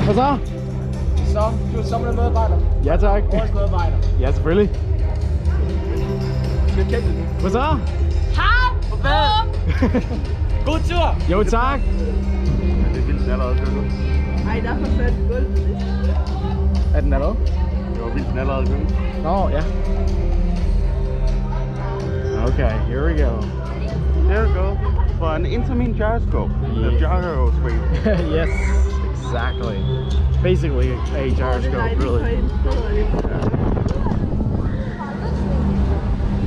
Hvad så? Så, Djurs Sommerland medarbejder. Ja tak. Vores medarbejder. Ja, selvfølgelig. Skal vi kæmpe det? Hvad så? Hej! God tur! Jo tak. Det er vildt allerede, det nu. Ej, der er for fedt gulv. Er den allerede? Det var vildt allerede, det nu. Nå, ja. Okay, here we go. There we go. For an Intamin Gyro, the gyro swing. Yes, exactly. Basically a gyroscope, really.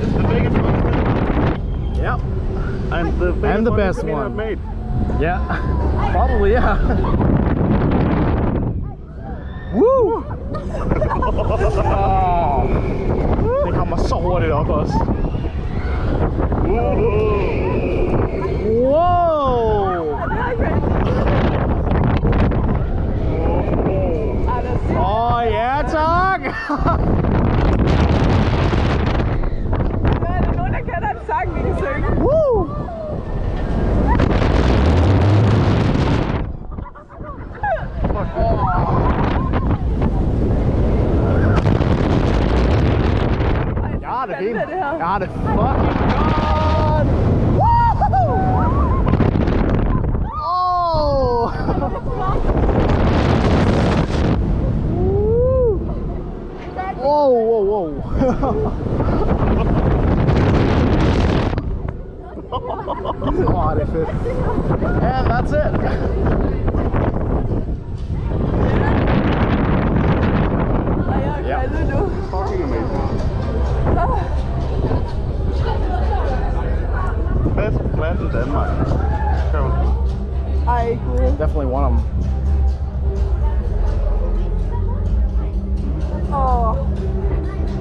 It's the biggest one. Yep. And the best Intamin one. I've made. Yeah. Probably, yeah. Woo! Oh. Det kommer så hurtigt op også. Wow! Åh, ja tak! Er der nogen, der kender en sang, vi kan synge? Woo! Jeg har det fint. Jeg har det fucking godt! Woo! Oh! Whoa, whoa, whoa. Oh, det er fedt. And that's it. Ja. Fucking amazing. Best class in Denmark. Ej, gud. Definitely one of them. Åh.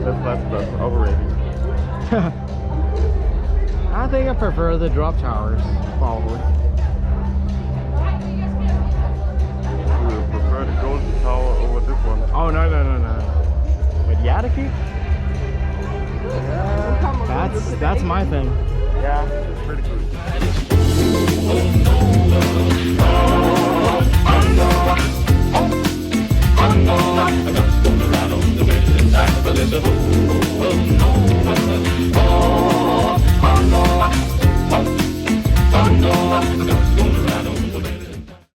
Best class, that's overrated. I think I prefer the drop towers, probably. We would prefer the golden tower over this one. Oh, no. But Yataki? That's my thing. Yeah, it's pretty cool. I'm gonna ride on the wind and die, but there's a hole, well, no,